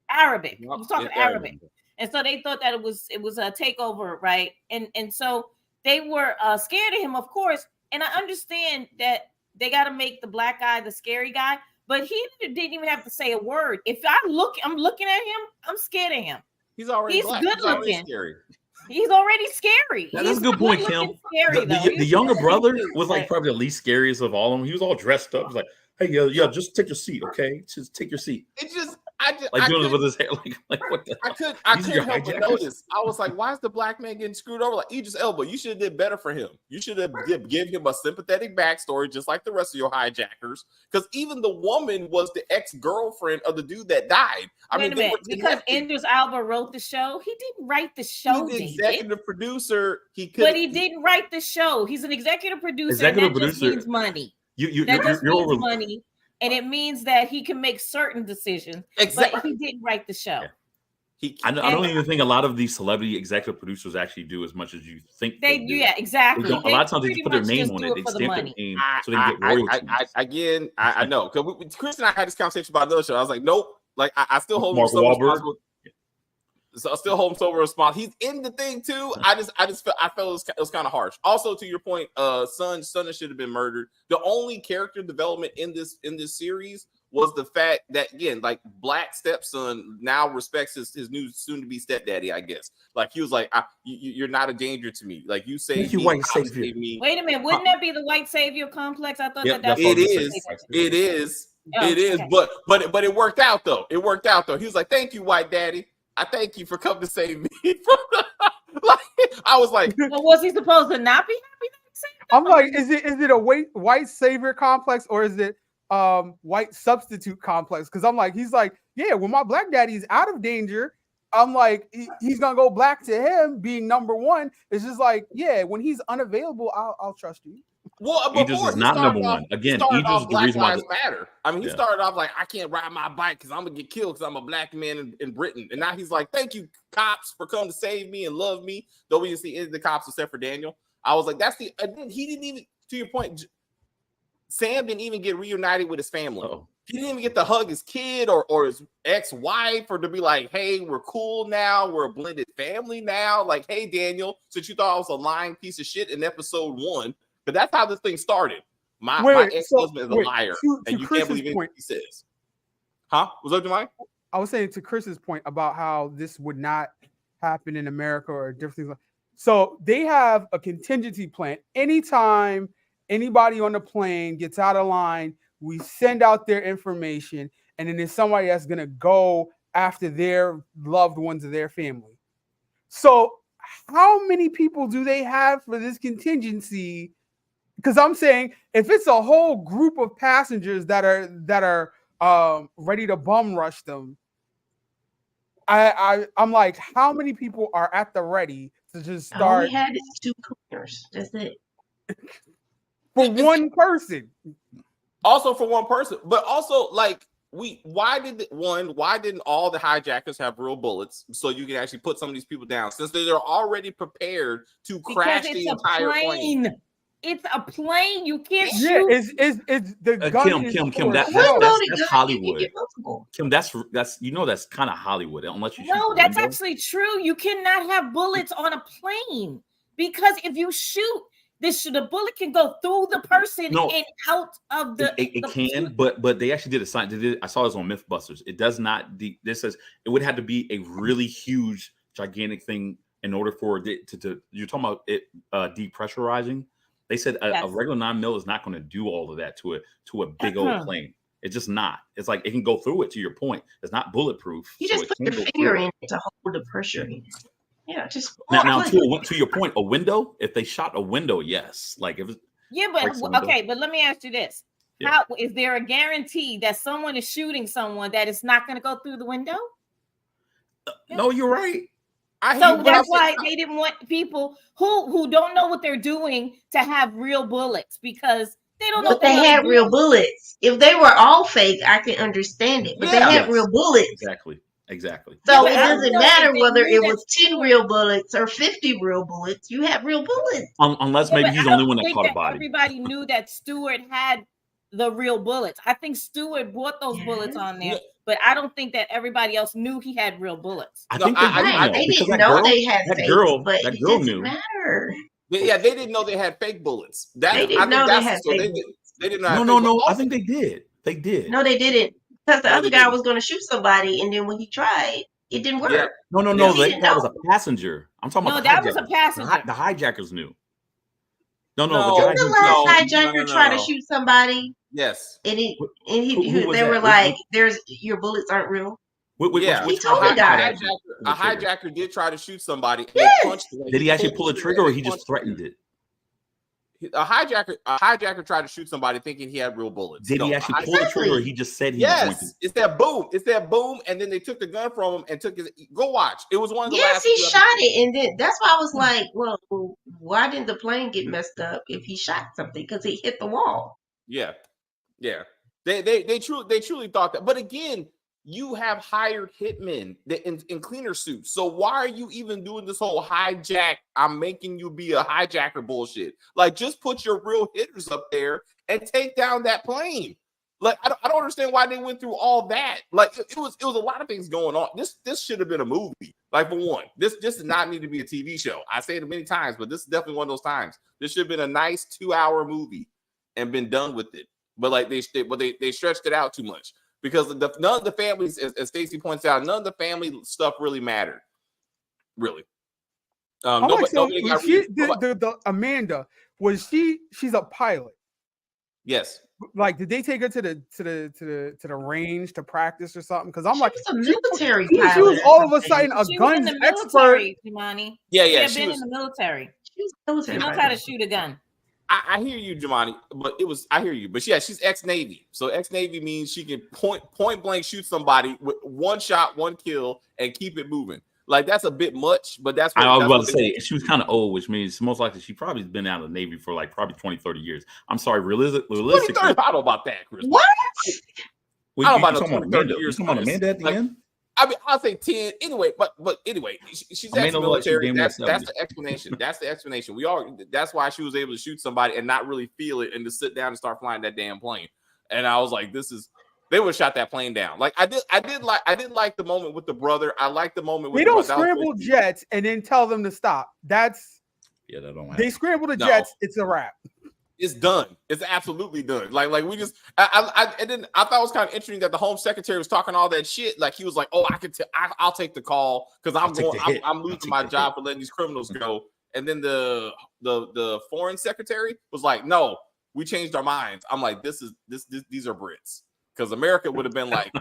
Arabic. He was talking Arabic, and so they thought that it was a takeover, right? And so they were scared of him, of course. And I understand that they got to make the black guy the scary guy, but he didn't even have to say a word. If I'm looking at him, I'm scared of him. He's already black. Good He's already looking. scary. He's already scary. That's a good point, Kim. Scary, the younger brother was like probably the least scariest of all of them. He was all dressed up. He was like, "Hey, yeah, just take your seat, okay? Just take your seat." It's just like doing it with his hair, like what the? I couldn't help but notice. I was like, why is the black man getting screwed over? Like Idris Elba, you should have did better for him. You should have give him a sympathetic backstory, just like the rest of your hijackers. Because even the woman was the ex-girlfriend of the dude that died. Wait a minute, because Idris Elba wrote the show. He didn't write the show. He's the executive producer. But he didn't write the show. He's an executive producer. Executive and that producer just means money. You're means money. And it means that he can make certain decisions, but he didn't write the show. Yeah. I don't even think a lot of these celebrity executive producers actually do as much as you think they do. Yeah, exactly. A lot of times they just put their name on it. They stamp their name so they can get royalties. I know. Because Chris and I had this conversation about another show. I was like, nope. Like I still hold Mark Wahlberg. So I still hold him so responsible. He's in the thing too. I felt it was kind of harsh. Also, to your point, son should have been murdered. The only character development in this series was the fact that, again, like black stepson now respects his new soon-to-be stepdaddy, I guess. Like he was like, you're not a danger to me. Like you say, white savior. Wait a minute, wouldn't that be the white savior complex? I thought that it is. But it worked out though. He was like, thank you, white daddy. I thank you for coming to save me. I was like, well, was he supposed to not be happy? I'm like, is it a white savior complex or is it white substitute complex? Because I'm like, he's like, yeah, when my black daddy's out of danger, I'm like, he's gonna go black to him being number one. It's just like, yeah, when he's unavailable, I'll trust you. Well, Idris is not number one. Again, Idris is the reason why matter. I mean, he started off like, I can't ride my bike because I'm gonna get killed because I'm a black man in Britain. And now he's like, thank you, cops, for coming to save me and love me. Though we didn't see any of the cops except for Daniel. I was like, he didn't even, to your point, Sam didn't even get reunited with his family. Uh-oh. He didn't even get to hug his kid or his ex-wife or to be like, hey, we're cool now. We're a blended family now. Like, hey, Daniel, since you thought I was a lying piece of shit in episode 1, but that's how this thing started. My ex-husband is a liar, and you can't believe anything he says. Huh? Was that your mind? I was saying to Chris's point about how this would not happen in America or different things. So they have a contingency plan. Anytime anybody on the plane gets out of line, we send out their information, and then there's somebody that's going to go after their loved ones or their family. So how many people do they have for this contingency? Because I'm saying if it's a whole group of passengers that are ready to bum rush them, I'm like, how many people are at the ready to just start? All we had is 2 cleaners. That's it. For one person. Also for one person, but also like why didn't all the hijackers have real bullets so you can actually put some of these people down since they're already prepared to crash the entire plane? It's a plane. You can't shoot. Yeah, it's the gun. Kim, that's Hollywood. Kim, that's kind of Hollywood. Unless you no, that's actually true. You cannot have bullets on a plane because if you shoot, the bullet can go through the person and out of the. It can, but they actually did a sign. I saw this on MythBusters. It does not. This says it would have to be a really huge, gigantic thing in order for it to. You're talking about it depressurizing. They said a regular 9mm is not going to do all of that to a big old plane. It's just not. It's like it can go through it. To your point, it's not bulletproof. You just put your finger in it to hold the pressure in. Yeah, just now to your point, a window. If they shot a window, yes. Like if but okay, but let me ask you this: How is there a guarantee that someone is shooting someone that it's not going to go through the window? No, you're right. So that's why they didn't want people who don't know what they're doing to have real bullets because They don't know But what they the hell had they're real doing. bullets. If they were all fake, I can understand it. But they Yeah. had real bullets. Exactly. Exactly. Yeah, So but it I don't doesn't know matter if they whether knew it that was 10 Stewart. real bullets or 50 real bullets. You have real bullets. Unless Yeah, maybe but he's I the only don't one that think caught a that body. everybody knew that Stewart had the real bullets. I think Stewart bought those bullets on there, Yeah. but I don't think that everybody else knew he had real bullets. I No, think they I- did Right. know They because didn't that know girl, they had that fakes, girl, but that it girl doesn't knew. matter. Yeah, they didn't know they had fake bullets. They I didn't know think they that's had so fake they bullets. didn't know No, have no, fake no. bullets. I think they did. They did. No, they didn't. Because the No, other they guy didn't. was going to shoot somebody, and then when he tried, it didn't work. Yeah. No, no, Yeah. no. He That didn't guy was know. a passenger. I'm talking No, about the that was a hijackers. passenger. The hijackers knew. No, the No, guy Didn't who the last tried to hijacker try to shoot somebody? Yes. And who was they were that? like, "There's your bullets aren't real." Yeah. He Which told the hijacker guy. tried to pull A the trigger? hijacker did try to shoot somebody and they Yes. punched him. Did he actually pull the pulled trigger or and he they just punched threatened it? A hijacker tried to shoot somebody thinking he had real bullets. Did he No, actually a pull the trigger or Exactly. he just said he was going to? Yes, it's that boom. It's that boom, and then they took the gun from him and took his. Go watch. It was one of the Yes, last. he few shot episodes. it, and then that's why I was like, "Well, why didn't the plane get messed up if he shot something? Because he hit the wall." Yeah, yeah. They truly thought that. But again, you have hired hitmen in cleaner suits. So why are you even doing this whole hijack? I'm making you be a hijacker bullshit. Like, just put your real hitters up there and take down that plane. Like, I don't understand why they went through all that. Like, it was a lot of things going on. This should have been a movie. Like, for one, this does not need to be a TV show. I say it many times, but this is definitely one of those times. This should have been a nice 2-hour movie and been done with it. But like they stretched it out too much because none of the families, as Stacey points out, none of the family stuff really mattered. Really. The Amanda, was she's a pilot. Yes. Like, did they take her to the range to practice or something? Because I'm She like, was a military she pilot. was all of a sudden a She was in guns the expert. military, Jimani. Yeah. She had been in the military. She was a military She knows pilot. how to shoot a gun. I hear you, Jimani, but I hear you. But yeah, she's ex-Navy. So ex-Navy means she can point blank shoot somebody with one shot, one kill, and keep it moving. Like, that's a bit much, but that's what I was that's about to say. She was kind of old, which means most likely she probably has been out of the Navy for like probably 20, 30 years. I'm sorry, realistically. I don't know about that, Chris. What? Well, I don't you know talking about about 30 Amanda? You years, talking about Chris. Amanda at the Like, end? I mean, I'll say 10 anyway, but anyway, she's Amanda looked like she ex-military. damn near That's 70. the explanation. That's the explanation. That's why she was able to shoot somebody and not really feel it and just sit down and start flying that damn plane. And I was like, they would have shot that plane down. Like, I did like the moment with the brother. I like the moment with They don't scramble jets and then tell them to stop. That don't happen. They scramble the jets. It's a wrap. It's done. It's absolutely done. Like we just. I thought it was kind of interesting that the Home Secretary was talking all that shit. Like, he was like, "Oh, I'll take the call because I'm losing my job for letting these criminals go." And then the Foreign Secretary was like, "No, we changed our minds." I'm like, these are Brits, because America would have been like,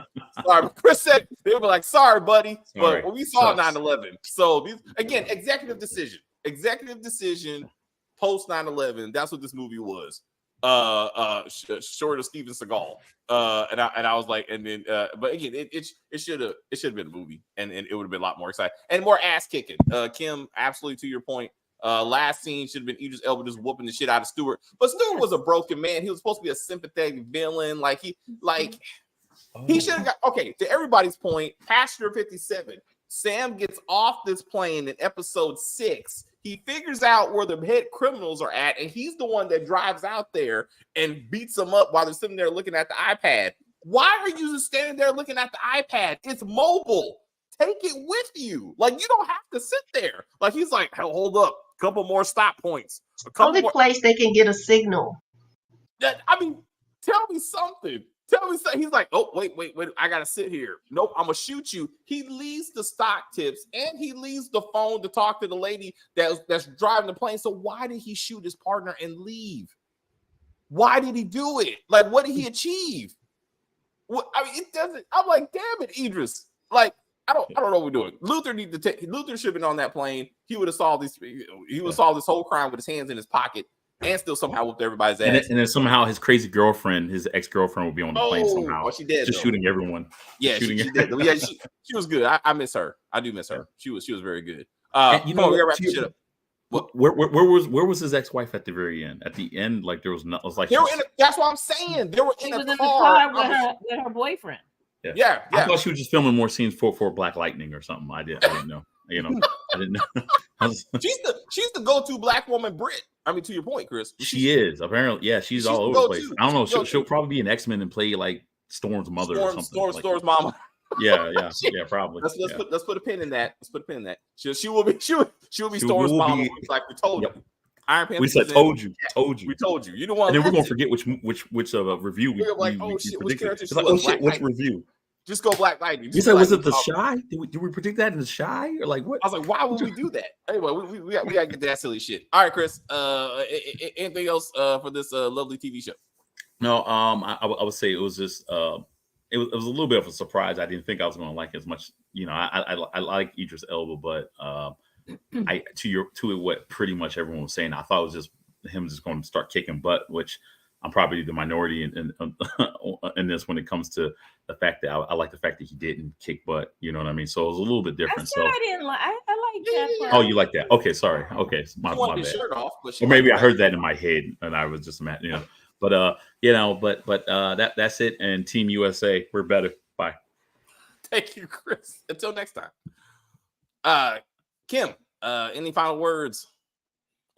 "Sorry," Chris said they were like, "Sorry, buddy," but we saw 9/11. So these, again, executive decision. Post 9/11, that's what this movie was. Short of Steven Seagal. And I was like, and then but again, it should have been a movie, and it would have been a lot more exciting and more ass kicking. Kim, absolutely to your point. Last scene should have been Idris Elba just whooping the shit out of Stewart, but Stewart was a broken man. He was supposed to be a sympathetic villain. He should have got, okay, to everybody's point, Passenger 57. Sam gets off this plane in episode 6. He figures out where the head criminals are at, and he's the one that drives out there and beats them up while they're sitting there looking at the iPad. Why are you just standing there looking at the iPad? It's mobile. Take it with you. Like, you don't have to sit there. Like, he's like, hold up, a couple more stop points. Only place they can get a signal. I mean, tell me something. He's like, oh, wait, I gotta sit here. Nope, I'm gonna shoot you. He leaves the stock tips and he leaves the phone to talk to the lady that's driving the plane. So why did he shoot his partner and leave? Why did he do it? Like, what did he achieve? What, I mean, it doesn't. I'm like, damn it, Idris. Like, I don't know what we're doing. Luther should have been on that plane. He would have solved this. He would have solved this whole crime with his hands in his pocket. And still somehow whooped everybody's ass. And then somehow his crazy girlfriend, his ex-girlfriend, will be on the plane somehow. Oh, she did. Just shooting everyone. Yeah, she did. Yeah, she was good. I miss her. I do miss her. She was very good. You know, we gotta wrap this shit up. Where was his ex-wife at the very end? At the end, like there was no. It was like that's what I'm saying. They were She in was a in the car. car with her boyfriend. Yeah. I thought she was just filming more scenes for Black Lightning or something. I didn't know. You know, I didn't know. She's the go-to black woman Brit. I mean, to your point, Chris. She is apparently. Yeah, she's all over the place. I don't know. She'll probably be an X-Men and play like Storm's mother or something. Storm's mama. Yeah, probably. Let's put a pin in that. She will be Storm's mama. Like we told you. Iron Panther. We said told you. We told you. You don't want. And then we're gonna forget which review we predicted. It's like, oh shit, which review? Just go Black Lightning. You said, was it the Shy? Did we predict that in the Shy? Or like what? I was like, why would we do that? Anyway, we gotta get to that silly shit. All right, Chris. Anything else for this lovely TV show? No, I would say it was just it was a little bit of a surprise. I didn't think I was going to like it as much. You know, I like Idris Elba, but to what pretty much everyone was saying, I thought it was just him just going to start kicking butt, which I'm probably the minority in this when it comes to the fact that I like the fact that he didn't kick butt. You know what I mean? So it was a little bit different. I didn't like. I like that. Oh, you like that? Okay, sorry. Okay, my bad. Shirt off, or maybe I heard that in my head and I was just mad. You know. But that's it. And Team USA, we're better. Bye. Thank you, Chris. Until next time. Kim, any final words?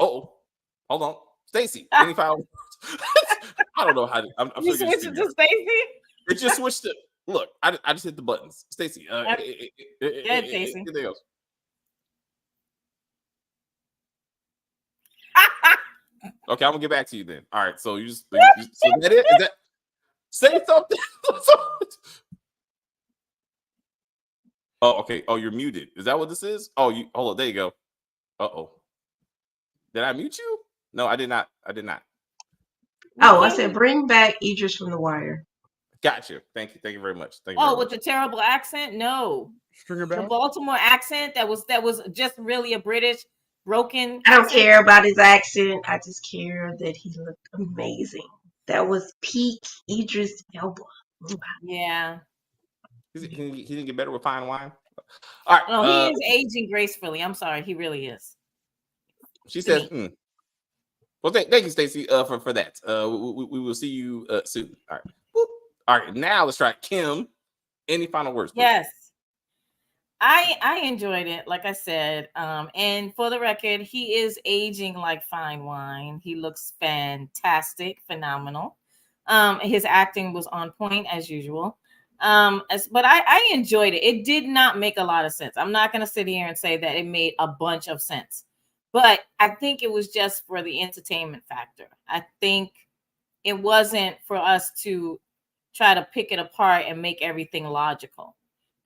Oh, hold on. Stacy, any final words? I don't know how to. I'm you switched it to Stacy? It just switched to look. I just hit the buttons. Stacy. Stacy. Anything else? Okay, I'm gonna get back to you then. All right, so so that it? Is that say something? Oh, okay. Oh, you're muted. Is that what this is? Oh, you hold on. There you go. Uh-oh. Did I mute you? No, I did not. Oh, I said bring back Idris from The Wire. Gotcha. Thank you very much. With the terrible accent? No. Stringer Bell? The Baltimore accent that was just really a British broken. I don't care about his accent. I just care that he looked amazing. That was peak Idris Elba. Yeah. He didn't get better with fine wine. All right. No, he is aging gracefully. I'm sorry, he really is. She says, Well, thank you, Stacey, for that. We will see you soon. All right. Boop. All right. Now let's try Kim. Any final words? Please? Yes. I enjoyed it, like I said. And for the record, he is aging like fine wine. He looks fantastic, phenomenal. His acting was on point as usual. But I enjoyed it. It did not make a lot of sense. I'm not going to sit here and say that it made a bunch of sense, but I think it was just for the entertainment factor. I think it wasn't for us to try to pick it apart and make everything logical.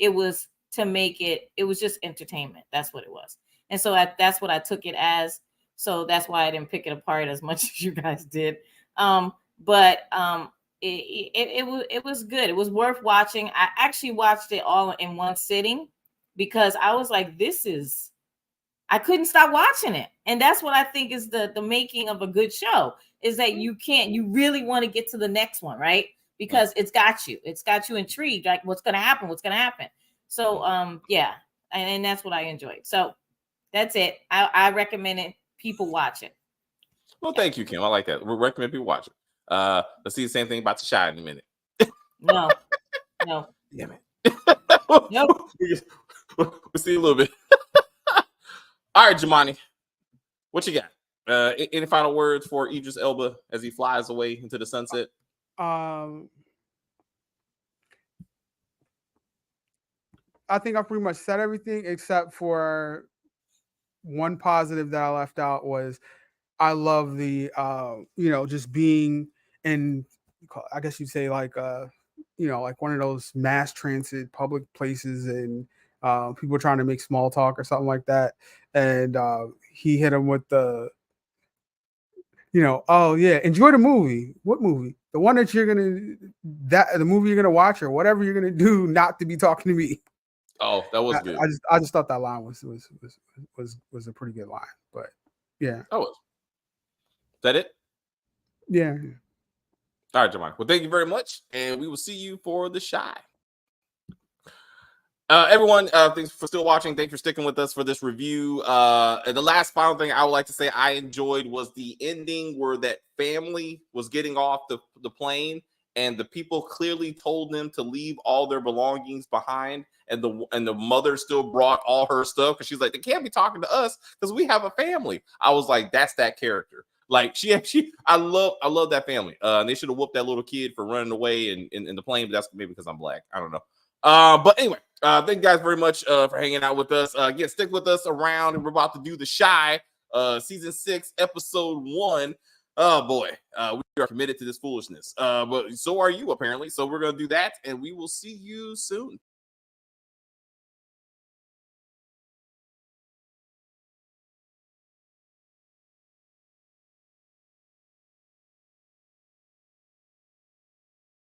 It was to make it was just entertainment. That's what it was. And so that's what I took it as. So that's why I didn't pick it apart as much as you guys did. It was good. It was worth watching. I actually watched it all in one sitting because I was like, I couldn't stop watching it. And that's what I think is the making of a good show is that you really want to get to the next one, right? Because it's got you intrigued. Like what's going to happen? So, and that's what I enjoyed. So that's it. I recommend it. People watch it. Well, thank you, Kim. I like that. We recommend people watch it. Let's see the same thing about the Shy in a minute. No. Damn it. Nope. We'll see a little bit. All right, Jamani, what you got? Any final words for Idris Elba as he flies away into the sunset? I think I pretty much said everything except for one positive that I left out was I love the just being in, I guess you'd say like like one of those mass transit public places and people trying to make small talk or something like that, and he hit him with the oh yeah, enjoy the movie. What movie? The one that the movie you're gonna watch or whatever you're gonna do, not to be talking to me. Oh, that was good. I just thought that line was a pretty good line, but yeah. Oh, is that it? Yeah. All right, Jamani. Well, thank you very much, and we will see you for the Shy. Everyone, thanks for still watching. Thanks for sticking with us for this review. And the last final thing I would like to say I enjoyed was the ending where that family was getting off the plane, and the people clearly told them to leave all their belongings behind, and the mother still brought all her stuff because she's like, they can't be talking to us because we have a family. I was like, that's that character. Like I love that family. They should have whooped that little kid for running away in the plane, but that's maybe because I'm black. I don't know. But anyway, thank you guys very much for hanging out with us. Again, stick with us around, and we're about to do The Shy, season 6, episode 1. Oh boy, we are committed to this foolishness. But so are you apparently. So we're gonna do that, and we will see you soon.